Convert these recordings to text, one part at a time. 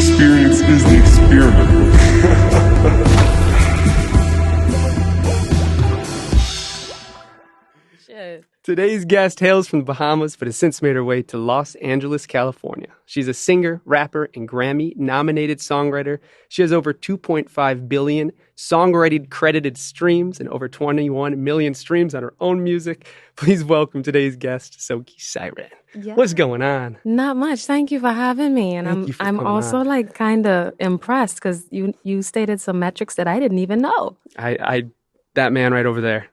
experience is the experiment. Today's guest hails from the Bahamas, but has since made her way to Los Angeles, California. She's a singer, rapper, and Grammy-nominated songwriter. She has over 2.5 billion songwriting credited streams and over 21 million streams on her own music. Please welcome today's guest, Soaky Siren. Yeah. What's going on? Not much. Thank you for having me. And I'm also like kind of impressed because you stated some metrics that I didn't even know. That man right over there.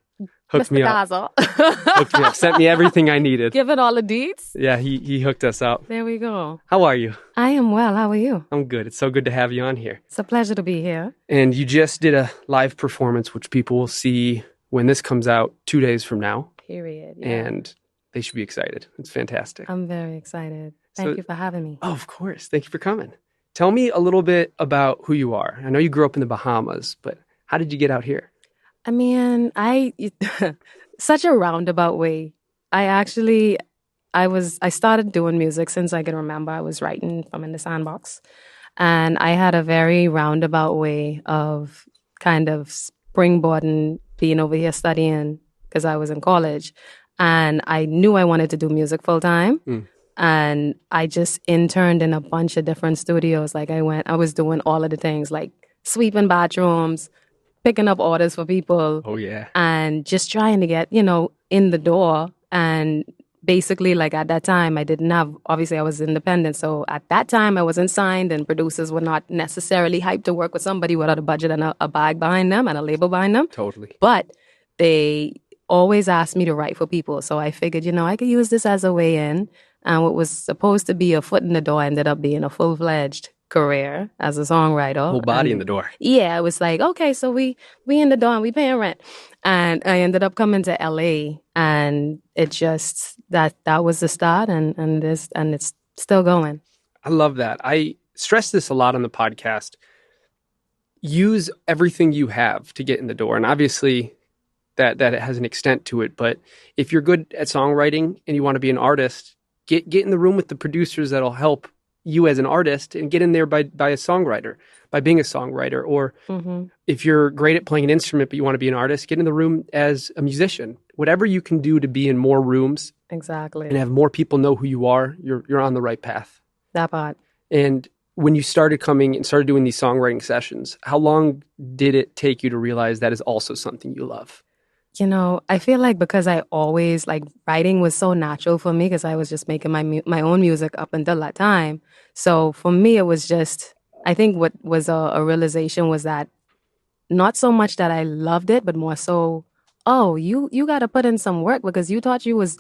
Hooked Mr. me up. Dazzle. Hooked me up. Sent me everything I needed. Given all the deets. Yeah, he hooked us up. There we go. How are you? I am well. How are you? I'm good. It's so good to have you on here. It's a pleasure to be here. And you just did a live performance, which people will see when this comes out 2 days from now. Period. Yeah. And they should be excited. It's fantastic. I'm very excited. Thank you for having me. Oh, of course. Thank you for coming. Tell me a little bit about who you are. I know you grew up in the Bahamas, but how did you get out here? I mean, such a roundabout way. I started doing music since I can remember. I was writing from in the sandbox. And I had a very roundabout way of kind of springboarding, being over here studying because I was in college. And I knew I wanted to do music full time. And I just interned in a bunch of different studios. Like I was doing all of the things like sweeping bathrooms, picking up orders for people. Oh, yeah. And just trying to get, in the door. And basically, like at that time, obviously I was independent. So at that time, I wasn't signed and producers were not necessarily hyped to work with somebody without a budget and a bag behind them and a label behind them. Totally. But they always asked me to write for people. So I figured, I could use this as a way in. And what was supposed to be a foot in the door ended up being a full-fledged career as a songwriter. Whole body in the door. Yeah, it was like, okay, so we in the door and we paying rent. And I ended up coming to LA and it just that was the start and it's still going. I love that. I stress this a lot on the podcast. Use everything you have to get in the door. And obviously that it has an extent to it. But if you're good at songwriting and you want to be an artist, get in the room with the producers that'll help you as an artist and get in there by a songwriter, by being a songwriter. Or if you're great at playing an instrument but you want to be an artist, get in the room as a musician. Whatever you can do to be in more rooms exactly and have more people know who you are, you're on the right path. That part. And when you started coming and started doing these songwriting sessions, how long did it take you to realize that is also something you love? I feel like because I always, writing was so natural for me because I was just making my own music up until that time. So for me, it was just, I think what was a realization was that not so much that I loved it, but more so, you got to put in some work because you thought you was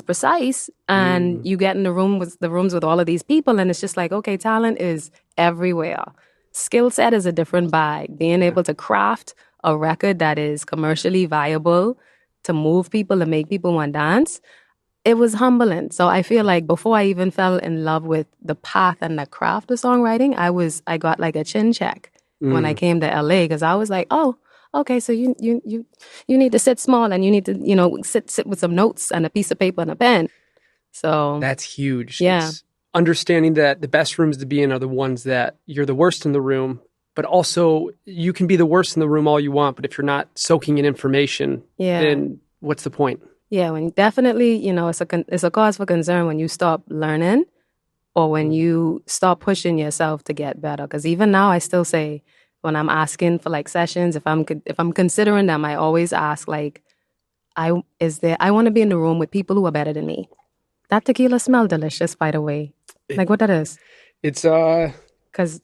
precise and you get in the rooms with all of these people and it's just like, okay, talent is everywhere. Skill set is a different bag. Being able to craft a record that is commercially viable to move people and make people want to dance, it was humbling. So I feel like before I even fell in love with the path and the craft of songwriting, I got like a chin check when I came to LA because I was like, oh, okay, so you need to sit small and you need to, sit with some notes and a piece of paper and a pen. So that's huge. Yeah. It's understanding that the best rooms to be in are the ones that you're the worst in the room. But also, you can be the worst in the room all you want, but if you're not soaking in information, then what's the point? Yeah, when definitely, it's a cause for concern when you stop learning or when you stop pushing yourself to get better. Because even now, I still say when I'm asking for sessions, if I'm considering them, I always ask I want to be in the room with people who are better than me. That tequila smells delicious, by the way. What that is? It's because.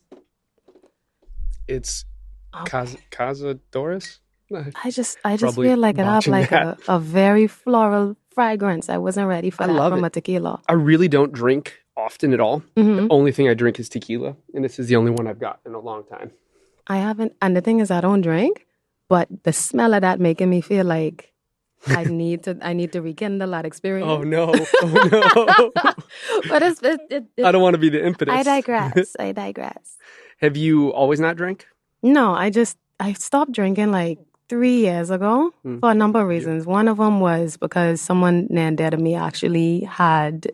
It's Cazadores? I just feel like it have a very floral fragrance. I wasn't ready for that from a tequila. I really don't drink often at all. The only thing I drink is tequila, and this is the only one I've got in a long time. I haven't, and the thing is I don't drink, but the smell of that making me feel like I need to rekindle that experience. Oh no. But I don't want to be the impetus. I digress. Have you always not drank? No, I stopped drinking 3 years ago for a number of reasons. One of them was because someone near and dear to me actually had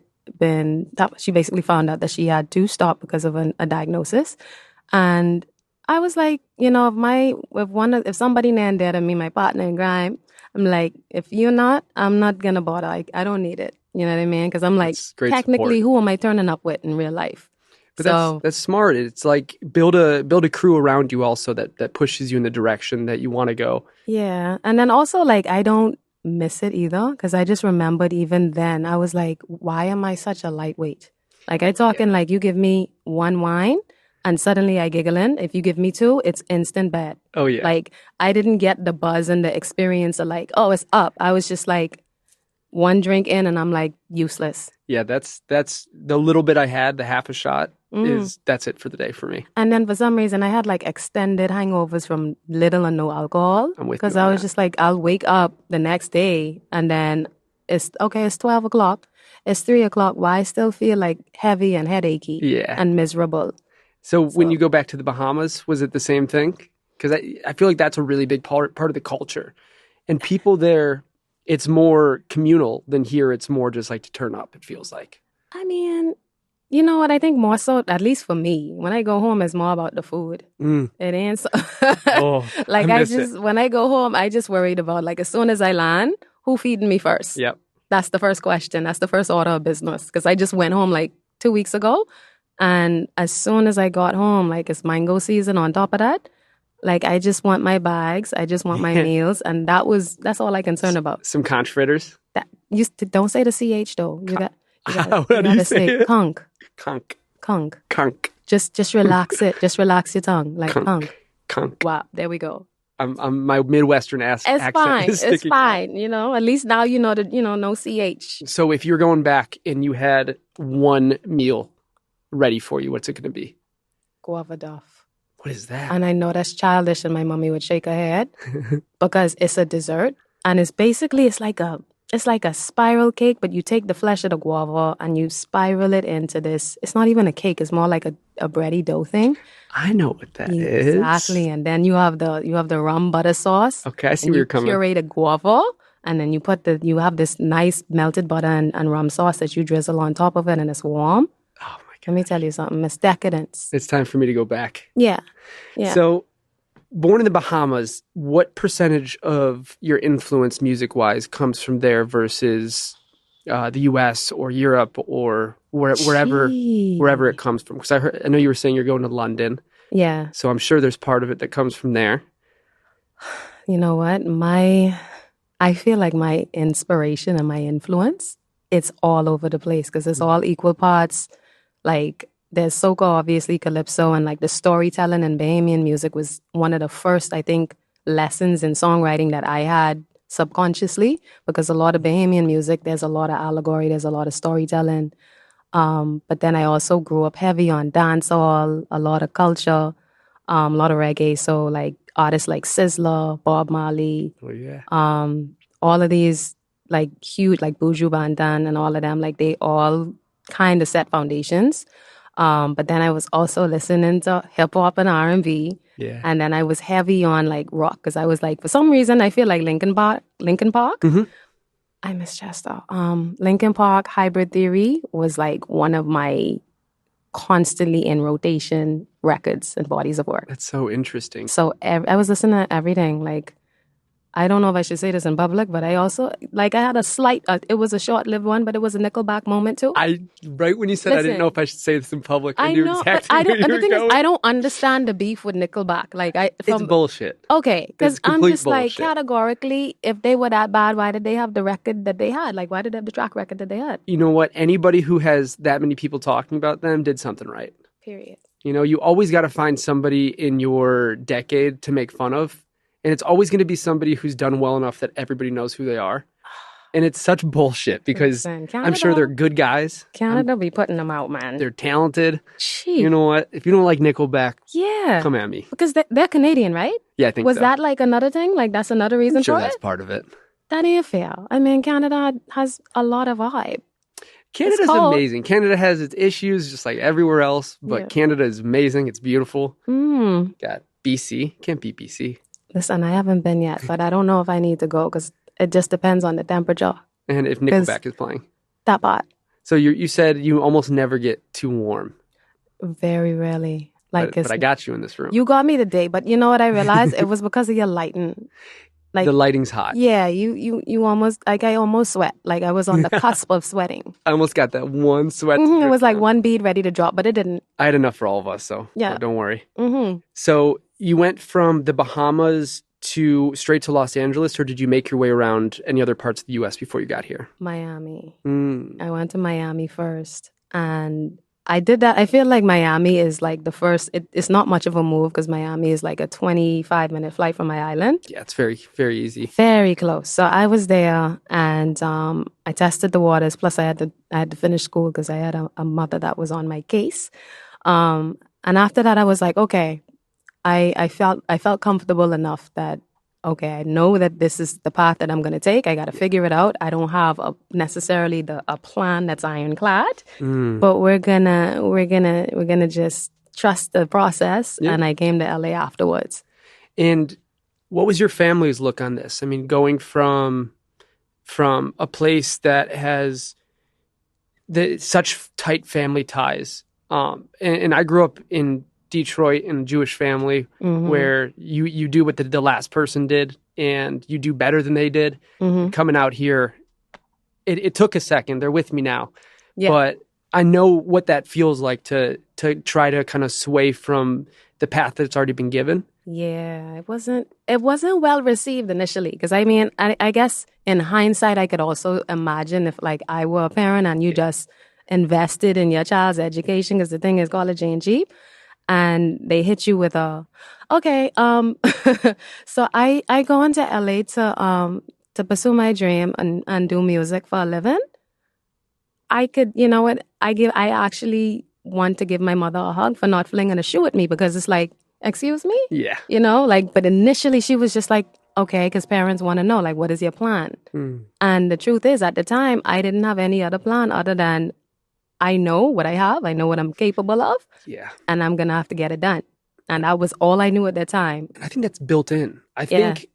she basically found out that she had to stop because of a diagnosis. And I was like, if somebody named there to me, my partner in crime, I'm like, if you're not, I'm not gonna bother. I don't need it. You know what I mean? Because I'm like, It's great technically, support. who am I turning up with in real life? But So that's smart. It's like build a crew around you also that pushes you in the direction that you want to go. yeah, and then also like I don't miss it either because I just remembered even then I was like, why am I such a lightweight? Like I talking like you give me one wine and suddenly I giggling. If you give me two, it's instant bad. Oh yeah. Like I didn't get the buzz and the experience of like, oh, it's up. I was just like one drink in and I'm like useless. Yeah, that's the little bit I had, the half a shot that's it for the day for me. And then for some reason I had like extended hangovers from little or no alcohol. I'm with you Because on I was that. just like, I'll wake up the next day and then it's 12 o'clock. It's 3 o'clock. Why I still feel like heavy and headachy Yeah. and miserable. So when you go back to the Bahamas, was it the same thing? Because I feel like that's a really big part of the culture. And people there, it's more communal than here. It's more just like to turn up, it feels like. I mean, you know what? I think more so, at least for me, when I go home, it's more about the food. It ain't so. Oh, like I miss it. when I go home, I just worried about like as soon as I land, who feeding me first? Yep. That's the first question. That's the first order of business. Because I just went home like 2 weeks ago. And as soon as I got home, like it's mango season on top of that. Like I just want my bags. I just want my meals. And that's all I concerned about. Some conch fritters. Don't say the CH though. How do you say it? Conch. Conch. Conch. Conch. Just relax it. Just relax your tongue. Like conch. Conch. Wow. There we go. I'm my Midwestern accent Fine. is It's sticking. fine. At least now you know that, no CH. So if you're going back and you had one meal ready for you, what's it going to be? Guava duff. What is that? And I know that's childish and my mommy would shake her head because it's a dessert. And it's like a spiral cake, but you take the flesh of the guava and you spiral it into this. It's not even a cake. It's more like a bready dough thing. I know what that is. Exactly. And then you have the rum butter sauce. Okay, I see where you're coming. You curate a guava and then you have this nice melted butter and rum sauce that you drizzle on top of it and it's warm. Oh my God. Let me tell you something. It's decadence. It's time for me to go back. Yeah. Yeah. So, born in the Bahamas, what percentage of your influence music-wise comes from there versus the U.S. or Europe or wherever it comes from? Because I know you were saying you're going to London. Yeah. So I'm sure there's part of it that comes from there. You know what? I feel like my inspiration and my influence, it's all over the place because it's all equal parts. Like there's soca, obviously, calypso, and like the storytelling in Bahamian music was one of the first, I think, lessons in songwriting that I had subconsciously because a lot of Bahamian music, there's a lot of allegory, there's a lot of storytelling. But then I also grew up heavy on dancehall, a lot of culture, a lot of reggae. So like artists like Sizzler, Bob Marley, all of these like huge, like Buju Banton and all of them, like they all kind of set foundations. But then I was also listening to hip hop and R&B. Yeah. And then I was heavy on like rock because I was like, for some reason, I feel like Linkin Park. Mm-hmm. I miss Chester. Linkin Park Hybrid Theory was like one of my constantly in rotation records and bodies of work. That's so interesting. So I was listening to everything. Like, I don't know if I should say this in public, but I also, like, I had a slight, it was a short-lived one, but it was a Nickelback moment too. Right when you said I didn't know if I should say this in public, I knew know, exactly but where you the were thing going. is, I don't understand the beef with Nickelback. Like, It's bullshit. Okay, because It's I'm complete just like, bullshit. categorically, if they were that bad, why did they have the record that they had? Like, why did they have the track record that they had? You know what? Anybody who has that many people talking about them did something right. Period. You know, you always got to find somebody in your decade to make fun of. And it's always going to be somebody who's done well enough that everybody knows who they are. And it's such bullshit because Listen, I'm sure they're good guys. Canada be putting them out, man. They're talented. Gee. You know what? If you don't like Nickelback, Yeah. come at me. Because they're Canadian, right? Yeah, I think Was so. that like another thing? Like that's another reason I'm sure for that's it? part of it. That ain't fair. I mean, Canada has a lot of vibe. Canada's cold. amazing. Canada has its issues just like everywhere else, but Yeah. Canada is amazing. It's beautiful. Mm. Got BC. Can't beat BC. Listen, I haven't been yet, but I don't know if I need to go because it just depends on the temperature. And if Nickelback is playing. That part. So you said you almost never get too warm. Very rarely. But I got you in this room. You got me today, but you know what I realized? It was because of your lighting. Like the lighting's hot. Yeah, you almost I almost sweat. Like I was on the cusp of sweating. I almost got that one sweat. It was like one bead ready to drop, but it didn't. I had enough for all of us, so yeah, don't worry. So you went from the Bahamas to straight to Los Angeles, or did you make your way around any other parts of the U.S. before you got here? Miami. I went to Miami first, and I did that. I feel like Miami is like the first. It's not much of a move because Miami is like a 25-minute flight from my island. Yeah, it's very, very easy. Very close. So I was there, and I tested the waters. Plus, I had to finish school because I had a mother that was on my case. And after that, I was like, okay, I felt comfortable enough that, okay, I know that this is the path that I'm going to take. I got to figure it out. I don't have necessarily a plan that's ironclad, but we're gonna just trust the process. Yep. And I came to LA afterwards. And what was your family's look on this? I mean, going from a place that has such tight family ties, and I grew up in Detroit in a Jewish family where you do what the last person did and you do better than they did. Coming out here, it took a second. They're with me now. Yeah. But I know what that feels like to try to kind of sway from the path that's already been given. Yeah, it wasn't well received initially because I mean, I guess in hindsight, I could also imagine if like I were a parent and you just invested in your child's education because the thing is college ain't cheap. And they hit you with okay. So I go into LA to pursue my dream and do music for a living. I could, you know what? I actually want to give my mother a hug for not flinging a shoe at me because it's like, excuse me? Yeah. You know, like, but initially she was just like, okay, because parents want to know, like, what is your plan? And the truth is, at the time, I didn't have any other plan other than I know what I have. I know what I'm capable of. Yeah. And I'm going to have to get it done. And that was all I knew at that time. I think that's built in. I think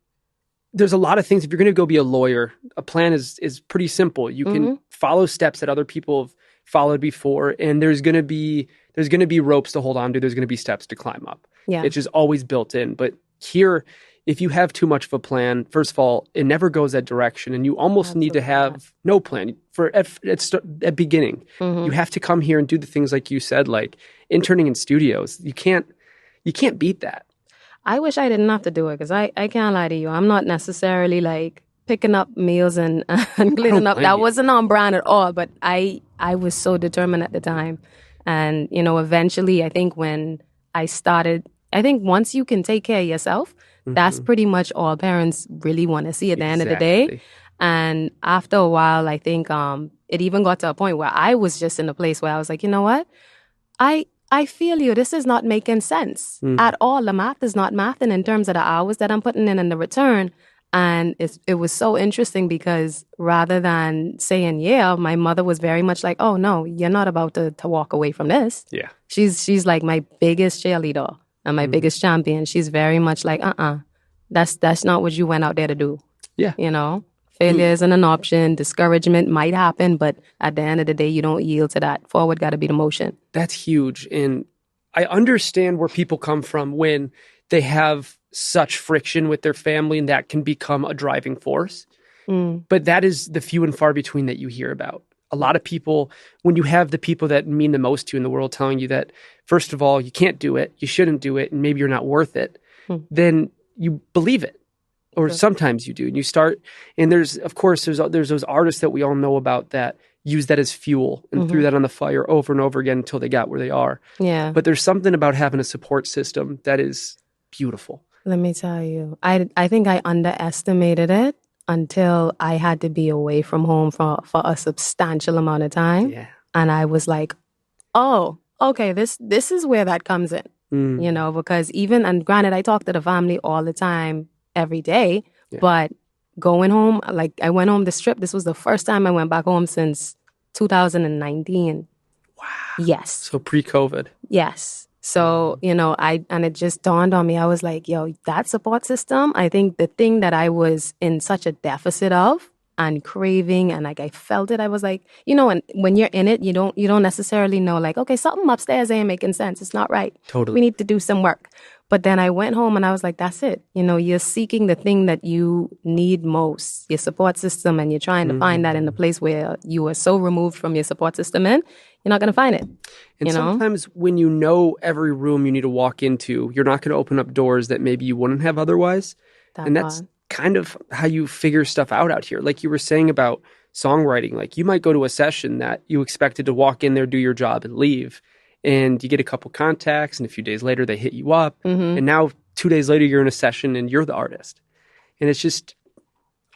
there's a lot of things. If you're going to go be a lawyer, a plan is pretty simple. You can follow steps that other people have followed before. And there's going to be ropes to hold on to. There's going to be steps to climb up. Yeah. It's just always built in. But here, if you have too much of a plan, first of all, it never goes that direction. And you almost need to have no plan for at beginning. You have to come here and do the things like you said, like interning in studios. You can't beat that. I wish I didn't have to do it because I can't lie to you. I'm not necessarily like picking up meals and cleaning up. That wasn't on brand at all. But I was so determined at the time. And, you know, eventually I think when I started, I think once you can take care of yourself, that's pretty much all parents really want to see at the end of the day. And after a while, I think it even got to a point where I was just in a place where I was like, you know what? I feel you. This is not making sense at all. The math is not mathing in terms of the hours that I'm putting in and the return. And it was so interesting because rather than saying, yeah, my mother was very much like, oh, no, you're not about to walk away from this. Yeah. She's like my biggest cheerleader. And my biggest champion. She's very much like, that's not what you went out there to do. Yeah. You know, failure isn't an option. Discouragement might happen, but at the end of the day, you don't yield to that. Forward got to be the motion. That's huge. And I understand where people come from when they have such friction with their family and that can become a driving force. But that is the few and far between that you hear about. A lot of people, when you have the people that mean the most to you in the world telling you that, first of all, you can't do it, you shouldn't do it, and maybe you're not worth it, then you believe it. Or sometimes you do. And you start, and there's those artists that we all know about that use that as fuel and threw that on the fire over and over again until they got where they are. Yeah. But there's something about having a support system that is beautiful. Let me tell you, I think I underestimated it until I had to be away from home for a substantial amount of time. Yeah. And I was like, oh, okay, this is where that comes in. You know, because and granted, I talk to the family all the time, every day, but going home, like I went home this trip. This was the first time I went back home since 2019. Wow. Yes. So pre-COVID. Yes. So, you know, and it just dawned on me. I was like, yo, that support system, I think the thing that I was in such a deficit of and craving, and like I felt it. I was like, you know, and when you're in it, you don't necessarily know like, okay, something upstairs ain't making sense. It's not right. Totally. We need to do some work. But then I went home and I was like, that's it. You know, you're seeking the thing that you need most, your support system, and you're trying to find that in a place where you are so removed from your support system you're not going to find it. And sometimes when you know every room you need to walk into, you're not going to open up doors that maybe you wouldn't have otherwise. That's kind of how you figure stuff out here. Like you were saying about songwriting, like you might go to a session that you expected to walk in there, do your job and leave. And you get a couple contacts, and a few days later they hit you up. And now 2 days later you're in a session and you're the artist. And it's just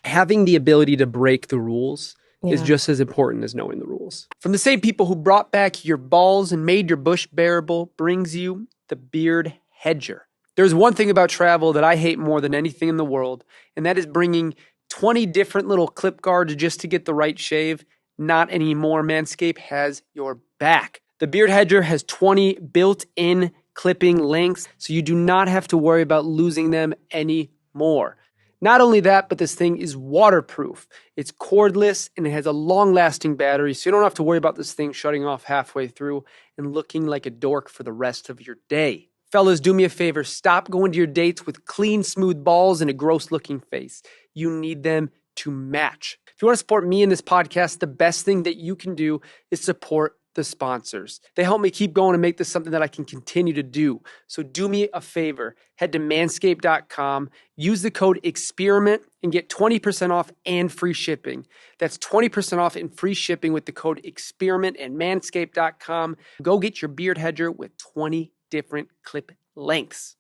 having the ability to break the rules is just as important as knowing the rules. From the same people who brought back your balls and made your bush bearable brings you the beard hedger. There's one thing about travel that I hate more than anything in the world, and that is bringing 20 different little clip guards just to get the right shave. Not anymore. Manscaped has your back. The Beard Hedger has 20 built-in clipping lengths, so you do not have to worry about losing them anymore. Not only that, but this thing is waterproof. It's cordless, and it has a long-lasting battery, so you don't have to worry about this thing shutting off halfway through and looking like a dork for the rest of your day. Fellas, do me a favor. Stop going to your dates with clean, smooth balls and a gross-looking face. You need them to match. If you want to support me in this podcast, the best thing that you can do is support the sponsors. They help me keep going and make this something that I can continue to do. So do me a favor. Head to manscaped.com, use the code EXPERIMENT, and get 20% off and free shipping. That's 20% off and free shipping with the code EXPERIMENT at manscaped.com. Go get your beard hedger with 20 different clip lengths.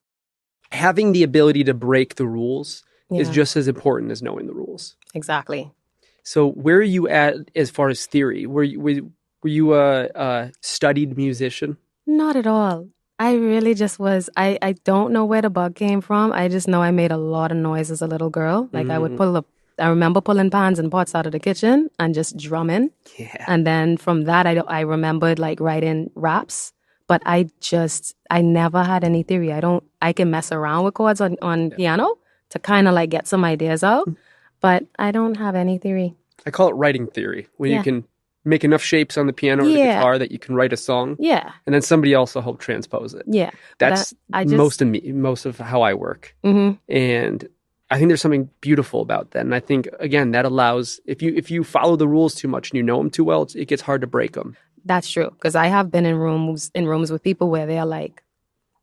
Having the ability to break the rules is just as important as knowing the rules. Exactly. So where are you at as far as theory? Were you a studied musician? Not at all. I really just was. I don't know where the bug came from. I just know I made a lot of noise as a little girl. Like I would I remember pulling pans and pots out of the kitchen and just drumming. Yeah. And then from that, I remembered like writing raps. But I never had any theory. I can mess around with chords on piano to kind of like get some ideas out. But I don't have any theory. I call it writing theory, when you can make enough shapes on the piano or the guitar that you can write a song. Yeah. And then somebody else will help transpose it. Yeah. That's most of how I work. And I think there's something beautiful about that. And I think, again, that allows, if you follow the rules too much and you know them too well, it gets hard to break them. That's true. Because I have been in rooms with people where they're like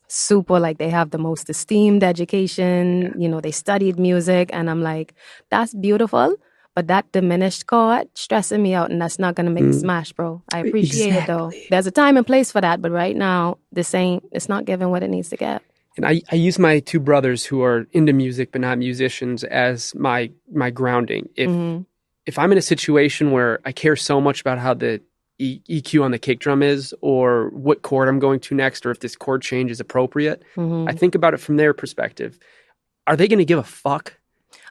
super, like they have the most esteemed education, you know, they studied music. And I'm like, that's beautiful. But that diminished chord stressing me out, and that's not going to make me smash, bro. I appreciate it, though. There's a time and place for that, but right now, it's not giving what it needs to get. And I use my two brothers who are into music but not musicians as my grounding. If I'm in a situation where I care so much about how the EQ on the kick drum is, or what chord I'm going to next, or if this chord change is appropriate, I think about it from their perspective. Are they going to give a fuck?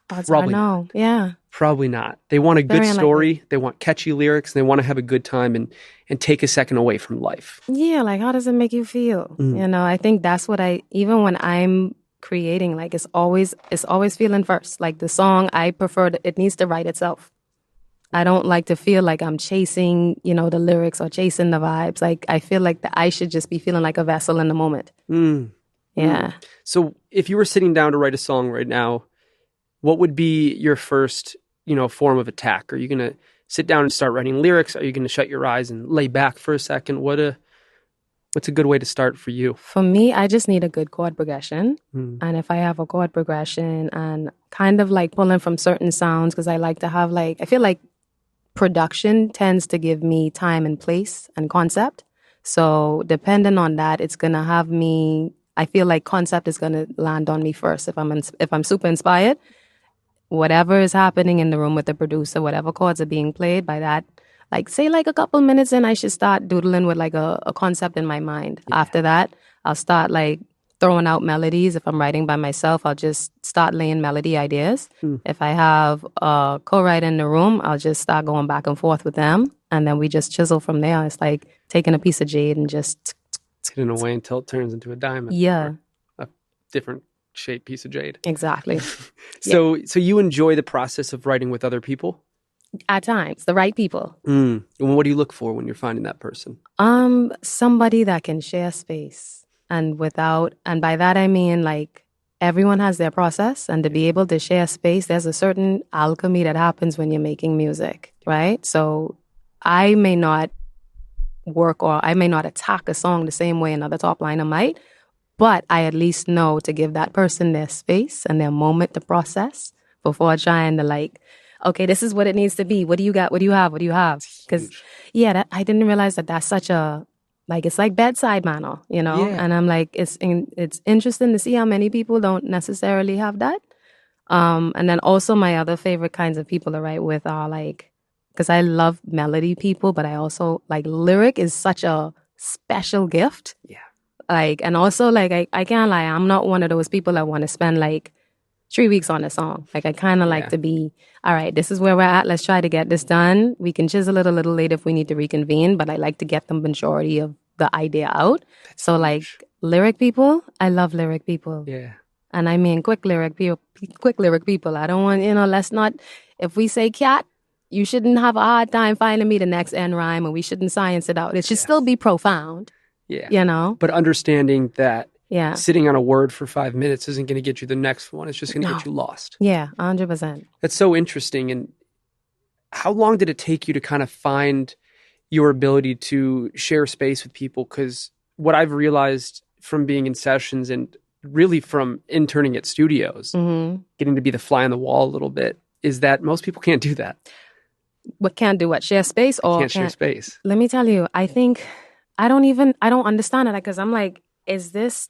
Probably not. Yeah. Probably not. They want a good story. They want catchy lyrics. They want to have a good time and take a second away from life. Yeah, like how does it make you feel? You know, I think that's what even when I'm creating, like it's always feeling first. Like the song, I prefer it needs to write itself. I don't like to feel like I'm chasing, you know, the lyrics or chasing the vibes. Like I feel like I should just be feeling like a vessel in the moment. Yeah. So if you were sitting down to write a song right now, what would be your first, you know, form of attack? Are you going to sit down and start writing lyrics? Are you going to shut your eyes and lay back for a second? What's a good way to start for you? For me, I just need a good chord progression. And if I have a chord progression and kind of like pulling from certain sounds, because I like to have I feel like production tends to give me time and place and concept. So depending on that, it's going to have me, I feel like concept is going to land on me first. If I'm super inspired, whatever is happening in the room with the producer, whatever chords are being played by that, like say like a couple minutes in, I should start doodling with like a concept in my mind. Yeah. After that, I'll start like throwing out melodies. If I'm writing by myself, I'll just start laying melody ideas. If I have a co-writer in the room, I'll just start going back and forth with them. And then we just chisel from there. It's like taking a piece of jade and just hitting away until it turns into a diamond. Yeah. A different shaped piece of jade. Exactly. So you enjoy the process of writing with other people? At times, the right people. And what do you look for when you're finding that person? Somebody that can share space and by that I mean like everyone has their process, and to be able to share space, there's a certain alchemy that happens when you're making music, right? So I may not work or I may not attack a song the same way another top liner might, but I at least know to give that person their space and their moment to process before trying to like, okay, this is what it needs to be. What do you got? What do you have? What do you have? Because I didn't realize that that's such a, like, it's like bedside manner, you know? Yeah. And I'm like, it's interesting to see how many people don't necessarily have that. And then also my other favorite kinds of people to write with are like, because I love melody people, but I also like lyric is such a special gift. Yeah. Like, and also like, I can't lie, I'm not one of those people that want to spend like 3 weeks on a song. Like I kind of like to be, all right, this is where we're at. Let's try to get this done. We can chisel it a little later if we need to reconvene, but I like to get the majority of the idea out. So like lyric people, I love lyric people. Yeah. And I mean quick lyric people. I don't want, let's not, if we say cat, you shouldn't have a hard time finding me the next end rhyme, and we shouldn't science it out. It should still be profound. Yeah. But understanding that sitting on a word for 5 minutes isn't going to get you the next one. It's just going to get you lost. Yeah, 100%. That's so interesting. And how long did it take you to kind of find your ability to share space with people? Because what I've realized from being in sessions and really from interning at studios, getting to be the fly on the wall a little bit, is that most people can't do that. What can't do what? Share space? Or can't share space. Let me tell you, I think I don't understand it, because I'm like, is this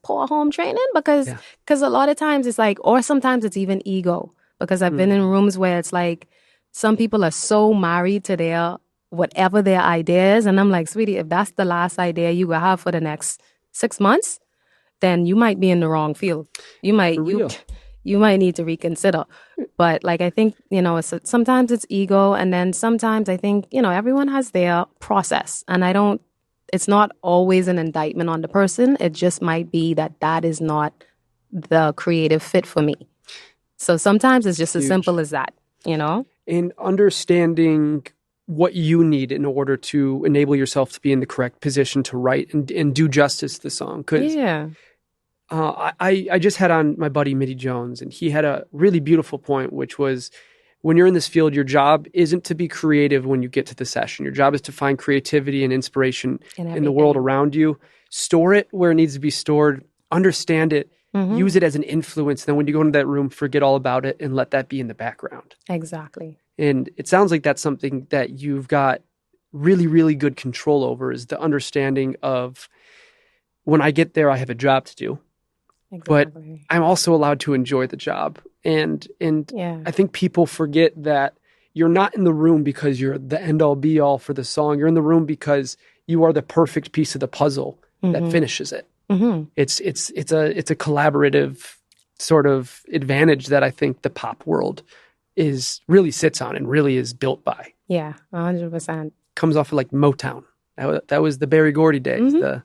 poor home training? Because a lot of times it's like, or sometimes it's even ego, because I've been in rooms where it's like some people are so married to their whatever their idea is, and I'm like, sweetie, if that's the last idea you will have for the next 6 months, then you might be in the wrong field. You might need to reconsider. But like, I think, sometimes it's ego, and then sometimes I think, everyone has their process, and it's not always an indictment on the person. It just might be that is not the creative fit for me. So sometimes it's just as simple as that, And understanding what you need in order to enable yourself to be in the correct position to write and do justice to the song. Because I just had on my buddy Mitty Jones, and he had a really beautiful point, which was, when you're in this field, your job isn't to be creative when you get to the session. Your job is to find creativity and inspiration in the world around you. Store it where it needs to be stored. Understand it. Use it as an influence. Then when you go into that room, forget all about it and let that be in the background. Exactly. And it sounds like that's something that you've got really, really good control over, is the understanding of, when I get there, I have a job to do. But I'm also allowed to enjoy the job. And I think people forget that you're not in the room because you're the end all be all for the song. You're in the room because you are the perfect piece of the puzzle that finishes it. It's a collaborative sort of advantage that I think the pop world really sits on and really is built by. Yeah, 100%. Comes off of like Motown. That was the Berry Gordy days. That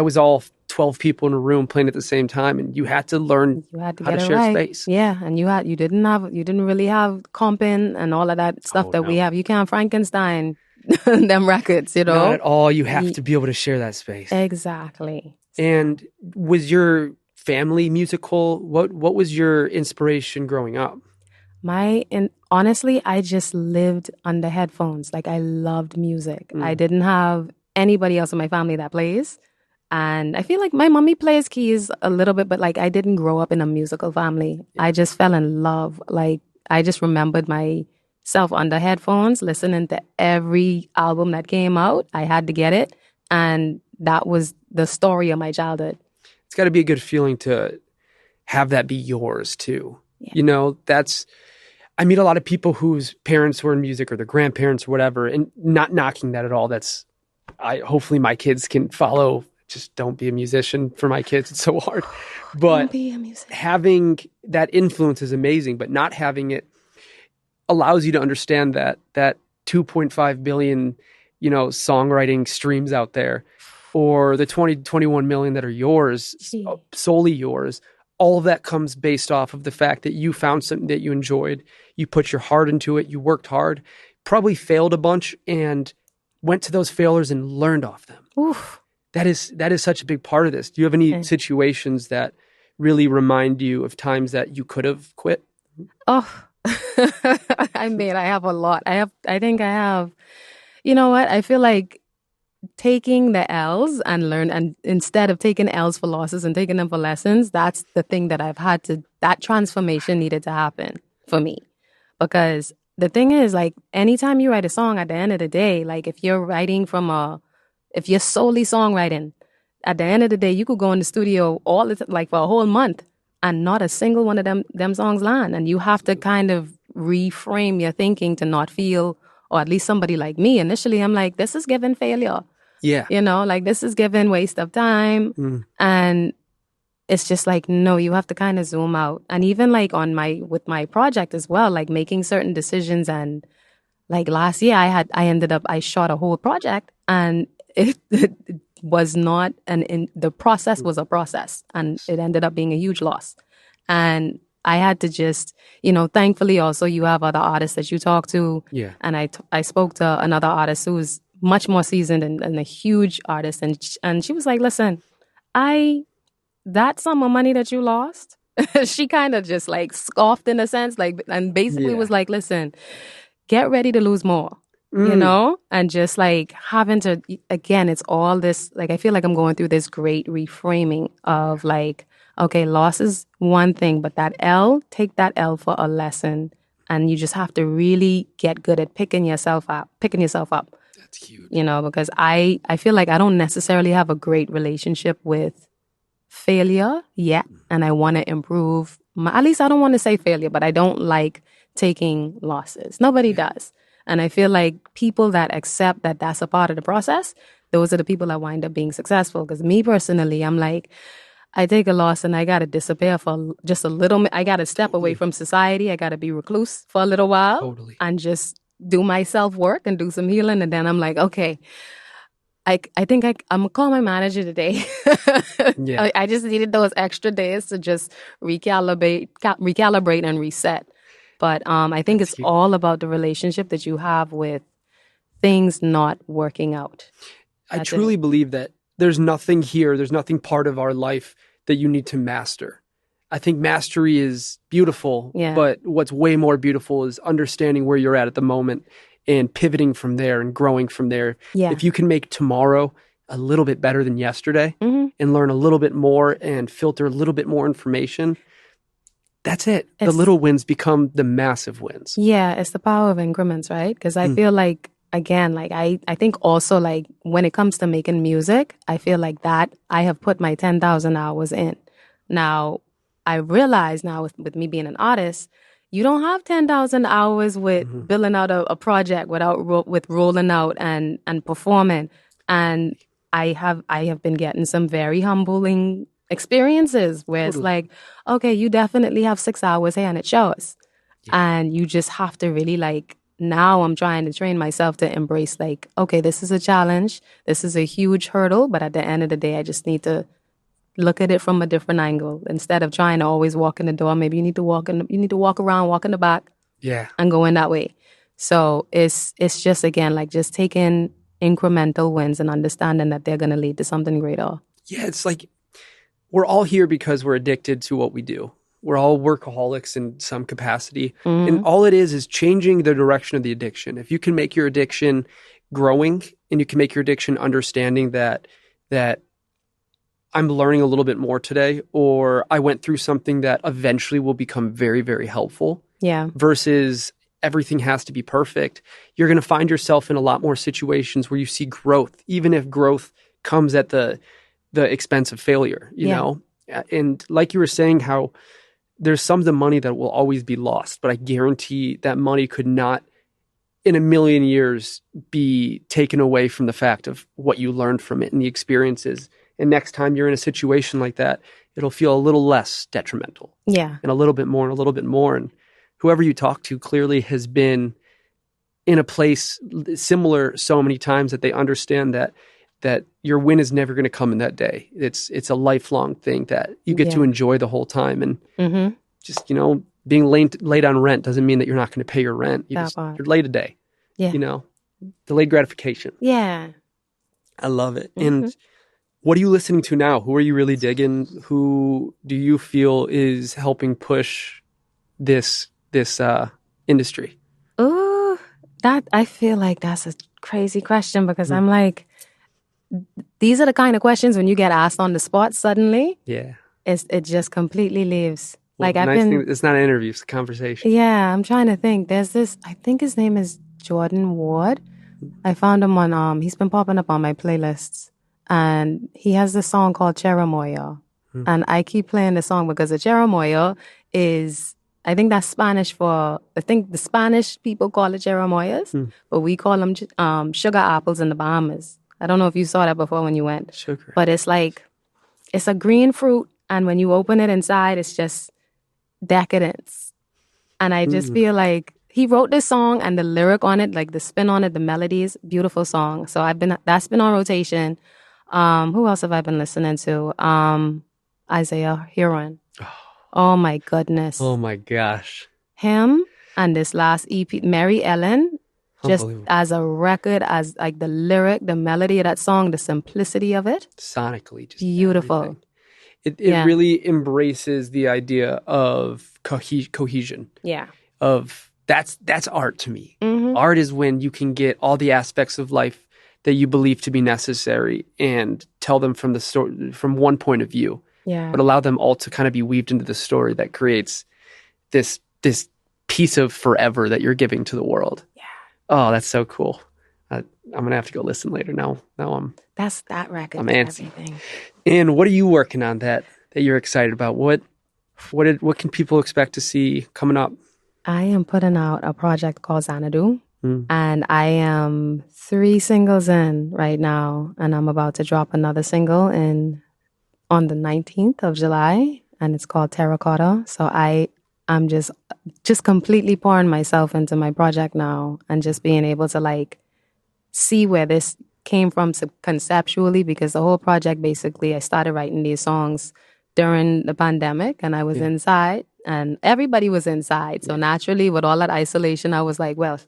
was all 12 people in a room playing at the same time, and you had to learn how to share space. Yeah, and you didn't really have comping and all of that stuff we have. You can't Frankenstein them records, Not at all. You have to be able to share that space. Exactly. And was your family musical? What was your inspiration growing up? Honestly, I just lived under headphones. Like, I loved music. I didn't have anybody else in my family that plays. And I feel like my mommy plays keys a little bit, but like, I didn't grow up in a musical family. I just fell in love. Like, I just remembered myself under headphones, listening to every album that came out. I had to get it. And that was the story of my childhood. It's got to be a good feeling to have that be yours too. Yeah. I meet a lot of people whose parents were in music, or their grandparents or whatever, and not knocking that at all. Hopefully my kids can follow. Just don't be a musician for my kids. It's so hard. But having that influence is amazing, but not having it allows you to understand that 2.5 billion, songwriting streams out there, or the 21 million that are yours, solely yours, all of that comes based off of the fact that you found something that you enjoyed. You put your heart into it. You worked hard, probably failed a bunch, and went to those failures and learned off them. Oof. That is such a big part of this. Do you have any situations that really remind you of times that you could have quit? Oh, I mean, I have a lot. I think I have, you know what? I feel like taking the L's and instead of taking L's for losses and taking them for lessons, that's the thing that that transformation needed to happen for me. Because the thing is, like, anytime you write a song, at the end of the day, like, if you're solely songwriting, at the end of the day, you could go in the studio like for a whole month and not a single one of them songs land. And you have to kind of reframe your thinking to not feel, or at least somebody like me, initially, I'm like, this is given failure. Yeah. Like, this is given waste of time. And it's just like, no, you have to kind of zoom out. And even like with my project as well, like making certain decisions. And like last year I shot a whole project, and it was not, the process was a process, and it ended up being a huge loss. And I had to just, thankfully also you have other artists that you talk to. Yeah. And I spoke to another artist who's much more seasoned and a huge artist. And she was like, listen, that sum of money that you lost, she kind of just like scoffed in a sense, like, and basically was like, listen, get ready to lose more, and just like having to, again, it's all this, like, I feel like I'm going through this great reframing of like, okay, loss is one thing, but take that L for a lesson. And you just have to really get good at picking yourself up. That's huge. Because I feel like I don't necessarily have a great relationship with failure yet. And I want to improve. At least I don't want to say failure, but I don't like taking losses. Nobody does. And I feel like people that accept that that's a part of the process, those are the people that wind up being successful. Because me personally, I'm like, I take a loss and I got to disappear for just a little. I got to step away from society. I got to be recluse for a little while and just do my self-work and do some healing. And then I'm like, okay, I think I'm going to call my manager today. Yeah. I just needed those extra days to just recalibrate and reset. But I think it's all about the relationship that you have with things not working out. I truly believe that there's nothing part of our life that you need to master. I think mastery is beautiful, but what's way more beautiful is understanding where you're at the moment and pivoting from there and growing from there. Yeah. If you can make tomorrow a little bit better than yesterday and learn a little bit more and filter a little bit more information, that's it. The little wins become the massive wins. Yeah, it's the power of increments, right? Because I feel like, again, like I think also like when it comes to making music, I feel like that I have put my 10,000 hours in. Now, I realize now with me being an artist, you don't have 10,000 hours with building out a project with rolling out and performing. And I have been getting some very humbling experiences where it's like, okay, you definitely have 6 hours here and it shows. Yeah. And you just have to really like, now I'm trying to train myself to embrace like, okay, this is a challenge. This is a huge hurdle. But at the end of the day, I just need to look at it from a different angle. Instead of trying to always walk in the door, maybe you need to walk around, walk in the back. Yeah. And go in that way. So it's just, again, like just taking incremental wins and understanding that they're going to lead to something greater. Yeah, it's like we're all here because we're addicted to what we do. We're all workaholics in some capacity. And all it is changing the direction of the addiction. If you can make your addiction growing and you can make your addiction understanding that I'm learning a little bit more today, or I went through something that eventually will become very, very helpful. Yeah. Versus everything has to be perfect. You're going to find yourself in a lot more situations where you see growth, even if growth comes at the expense of failure, you know? And like you were saying, how there's some of the money that will always be lost, but I guarantee that money could not in a million years be taken away from the fact of what you learned from it and the experiences. And next time you're in a situation like that, it'll feel a little less detrimental. Yeah. And a little bit more and a little bit more. And whoever you talk to clearly has been in a place similar so many times that they understand that that your win is never going to come in that day. It's a lifelong thing that you get to enjoy the whole time. And just, being late on rent doesn't mean that you're not going to pay your rent. You're late a day, delayed gratification. Yeah. I love it. And what are you listening to now? Who are you really digging? Who do you feel is helping push this industry? Ooh, that I feel like that's a crazy question because I'm like, these are the kind of questions when you get asked on the spot suddenly. Yeah. It just completely leaves. Well, like it's not an interview, it's a conversation. Yeah, I'm trying to think. There's this, I think his name is Jordan Ward. I found him on, he's been popping up on my playlists. And he has this song called Cherimoya. And I keep playing the song because the Cherimoya is, I think that's Spanish I think the Spanish people call it Cherimoyas, but we call them sugar apples in the Bahamas. I don't know if you saw that before when you went. Sugar. But it's like, it's a green fruit. And when you open it inside, it's just decadence. And I just feel like he wrote this song and the lyric on it, like the spin on it, the melodies, beautiful song. So that's been on rotation. Who else have I been listening to? Isaiah Huron. Oh my goodness. Oh my gosh. Him and this last EP, Mary Ellen, just as a record, as like the lyric, the melody of that song, the simplicity of it. Sonically, just beautiful. Everything. It really embraces the idea of cohesion. Yeah. That's art to me. Art is when you can get all the aspects of life that you believe to be necessary and tell them from the story, from one point of view. Yeah. But allow them all to kind of be weaved into the story that creates this piece of forever that you're giving to the world. Yeah. Oh, that's so cool. I'm gonna have to go listen later. Now that's that record. I'm antsy. Everything. And what are you working on that you're excited about? What can people expect to see coming up? I am putting out a project called Xanadu, and I am 3 singles in right now, and I'm about to drop another single on the 19th of July, and it's called Terracotta. So I'm just completely pouring myself into my project now, and just being able to like see where this came from conceptually, because the whole project, basically, I started writing these songs during the pandemic, and I was inside, and everybody was inside. So naturally, with all that isolation, I was like, well,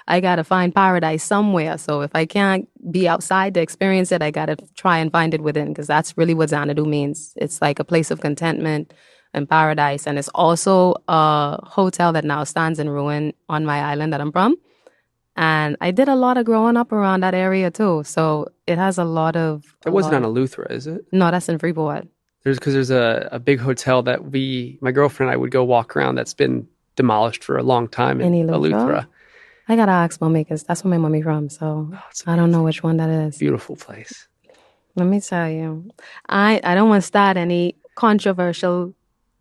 I got to find paradise somewhere. So if I can't be outside to experience it, I got to try and find it within, because that's really what Xanadu means. It's like a place of contentment and paradise. And it's also a hotel that now stands in ruin on my island that I'm from. And I did a lot of growing up around that area too. So it has a lot of... That wasn't on Eleuthera, is it? No, that's in Freeport. There's a big hotel that my girlfriend and I would go walk around that's been demolished for a long time in Eleuthera. I gotta ask mommy, because that's where my mommy from. So I don't know which one that is. Beautiful place. Let me tell you, I don't want to start any controversial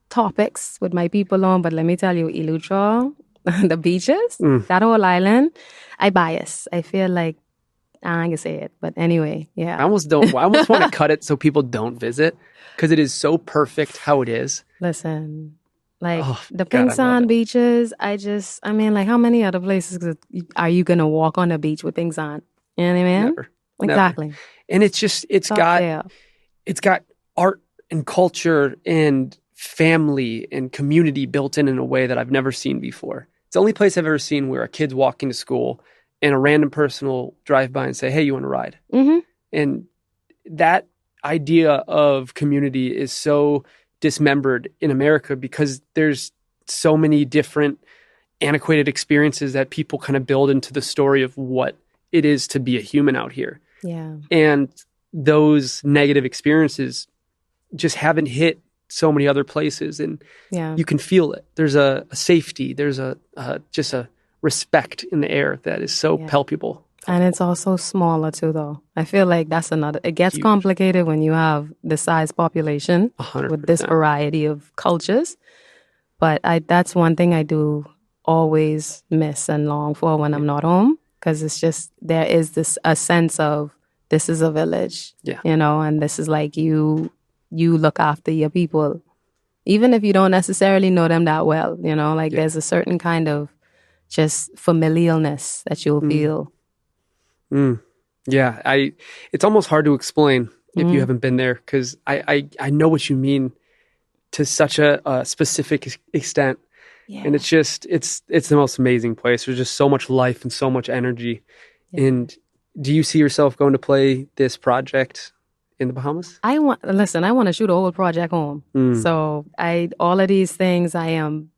topics with my people on, but let me tell you, Eleuthera, the beaches, that whole island, I bias. I feel like I can say it, but anyway, yeah. I almost want to cut it so people don't visit, because it is so perfect how it is. Listen, like the Pink Sand beaches, I mean, like how many other places are you going to walk on the beach with pink sand? You know what I mean? Never. Exactly. Never. And it's got art and culture and family and community built in a way that I've never seen before. It's the only place I've ever seen where a kid's walking to school and a random person will drive by and say, hey, you want to ride? Mm-hmm. And that idea of community is so dismembered in America because there's so many different antiquated experiences that people kind of build into the story of what it is to be a human out here. Yeah. And those negative experiences just haven't hit so many other places, and you can feel it. There's a safety, there's just a respect in the air that is so palpable. And it's also smaller too, though. I feel like that's it gets complicated when you have the size population 100%. With this variety of cultures. But that's one thing I do always miss and long for when I'm not home, because it's just, there is a sense of, this is a village, and this is like you look after your people, even if you don't necessarily know them that well, there's a certain kind of just familialness that you'll feel. Yeah, it's almost hard to explain if you haven't been there, because I know what you mean to such a specific extent. Yeah. And it's the most amazing place. There's just so much life and so much energy. Yeah. And do you see yourself going to play this project in the Bahamas? I want to shoot a whole project home. So all of these things, I am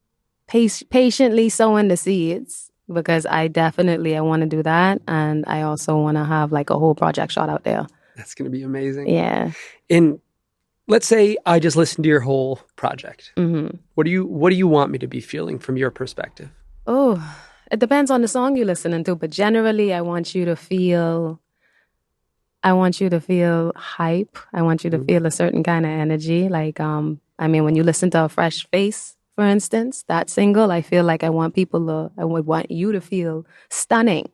patiently sowing the seeds, because I want to do that. And I also want to have like a whole project shot out there. That's going to be amazing. Yeah. And let's say I just listened to your whole project. Mm-hmm. What do you want me to be feeling from your perspective? Oh, it depends on the song you're listening to, but generally I want you to feel hype. I want you to feel a certain kind of energy. Like, when you listen to A Fresh Face, for instance, that single, I feel like I would want you to feel stunning.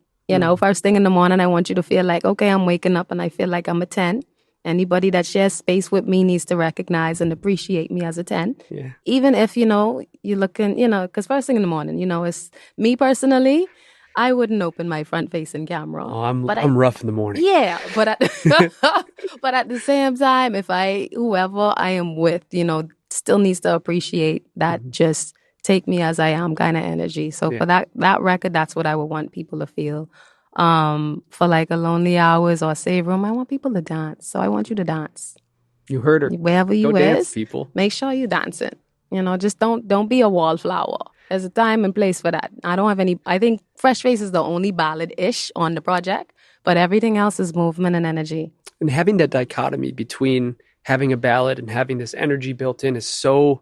First thing in the morning, I want you to feel like, okay, I'm waking up and I feel like I'm a 10. Anybody that shares space with me needs to recognize and appreciate me as a 10. Yeah. Even if, you're looking, because first thing in the morning, it's me personally, I wouldn't open my front-facing camera. Oh, I'm rough in the morning. Yeah, but but at the same time, if whoever I am with, still needs to appreciate that just take me as I am kind of energy. So for that record, that's what I would want people to feel. For like a Lonely Hours or Save Room, I want people to dance. So I want you to dance. You heard her. Wherever you Go is, dance, people. Make sure you dancing. Just don't be a wallflower. There's a time and place for that. I think Fresh Face is the only ballad-ish on the project, but everything else is movement and energy. And having that dichotomy between having a ballad and having this energy built in is so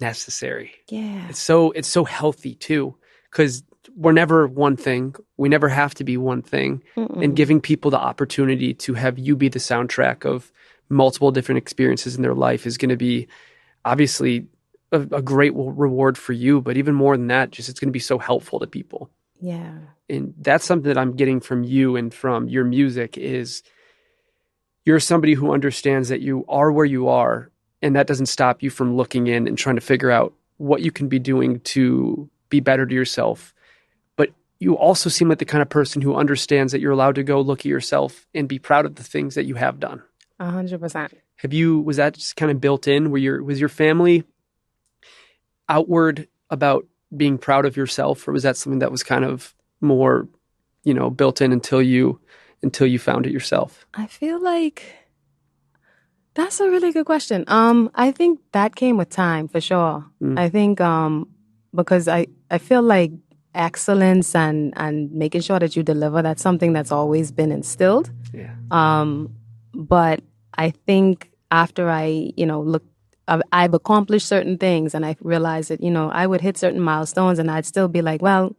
necessary. Yeah. It's so healthy too, because we're never one thing. We never have to be one thing. And giving people the opportunity to have you be the soundtrack of multiple different experiences in their life is going to be obviously a great reward for you, but even more than that, just it's going to be so helpful to people. Yeah. And that's something that I'm getting from you and from your music is you're somebody who understands that you are where you are, and that doesn't stop you from looking in and trying to figure out what you can be doing to be better to yourself. But you also seem like the kind of person who understands that you're allowed to go look at yourself and be proud of the things that you have done. 100%. Was that just kind of built in? Was your family outward about being proud of yourself, or was that something that was kind of more, built in until you found it yourself? I feel like that's a really good question. I think that came with time for sure. I think because I feel like excellence and making sure that you deliver, that's something that's always been instilled. Yeah. But I think after I've accomplished certain things and I realized that, I would hit certain milestones and I'd still be like, well,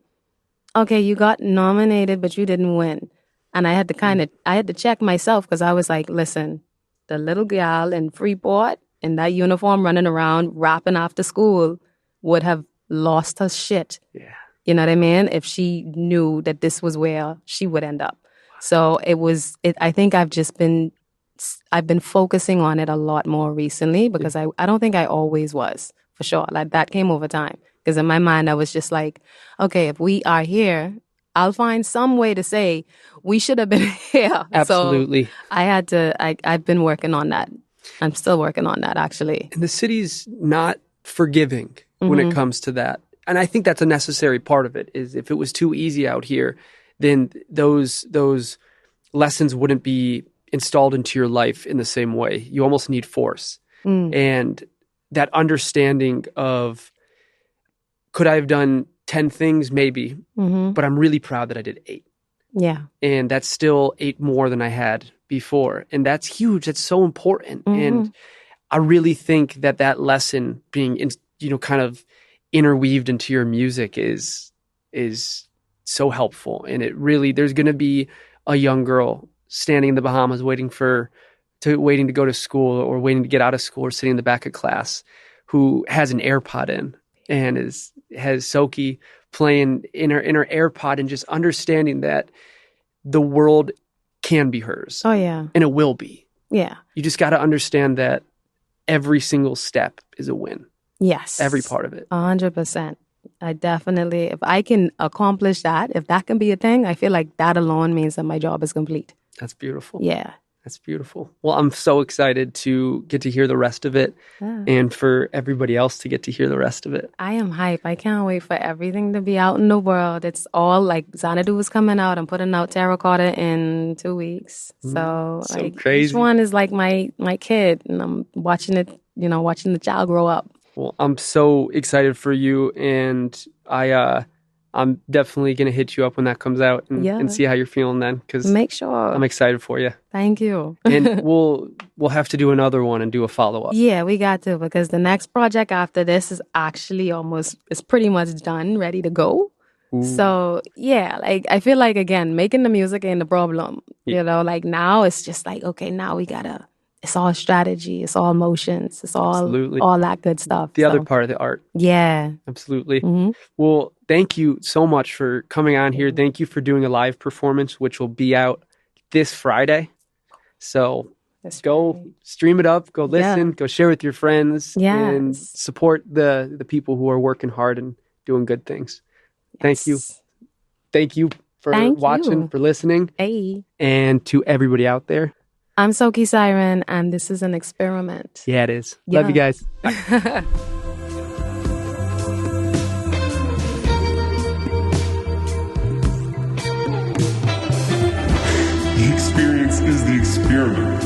okay, you got nominated, but you didn't win. And I had to check myself, because I was like, listen, the little gal in Freeport in that uniform running around rapping after school would have lost her shit. Yeah. You know what I mean? If she knew that this was where she would end up. So I think I've been focusing on it a lot more recently, because I don't think I always was, for sure. Like that came over time, because in my mind I was just like, okay, if we are here, I'll find some way to say we should have been here. Absolutely. So I've been working on that. I'm still working on that, actually. And the city's not forgiving when it comes to that. And I think that's a necessary part of it, is if it was too easy out here, then those lessons wouldn't be installed into your life in the same way. You almost need force. And that understanding of, could I have done 10 things? Maybe. But I'm really proud that I did 8. Yeah. And that's still 8 more than I had before. And that's huge. That's so important. And I really think that lesson being, kind of interweaved into your music is so helpful. And it really, there's going to be a young girl standing in the Bahamas waiting to go to school, or waiting to get out of school, or sitting in the back of class, who has an AirPod in and has Soaky playing in her AirPod, and just understanding that the world can be hers. Oh yeah. And it will be. Yeah. You just got to understand that every single step is a win. Yes. Every part of it. 100%. I definitely, if I can accomplish that, if that can be a thing, I feel like that alone means that my job is complete. That's beautiful. Yeah. That's beautiful. Well, I'm so excited to get to hear the rest of it and for everybody else to get to hear the rest of it. I am hype. I can't wait for everything to be out in the world. It's all like Xanadu is coming out. I'm putting out Terracotta in 2 weeks. So, like crazy. each one is like my kid, and I'm watching it, watching the child grow up. Well, I'm so excited for you, and I'm definitely going to hit you up when that comes out and see how you're feeling then, because make sure. I'm excited for you. Thank you. And we'll have to do another one and do a follow-up. Yeah, we got to, because the next project after this is actually it's pretty much done, ready to go. Ooh. So, yeah, like I feel like, again, making the music ain't the problem. Yeah. Like now it's just like, okay, now it's all strategy, it's all emotions, it's all that good stuff. The other part of the art. Yeah. Absolutely. Mm-hmm. Well, thank you so much for coming on here. Thank you for doing a live performance, which will be out this Friday. So go stream it up, go listen, go share with your friends, and support the people who are working hard and doing good things. Thank you. Thank you for watching, for listening. Hey. And to everybody out there. I'm Soaky Siren, and this is an experiment. Yeah, it is. Yeah. Love you guys. Bye. The experience is the experiment.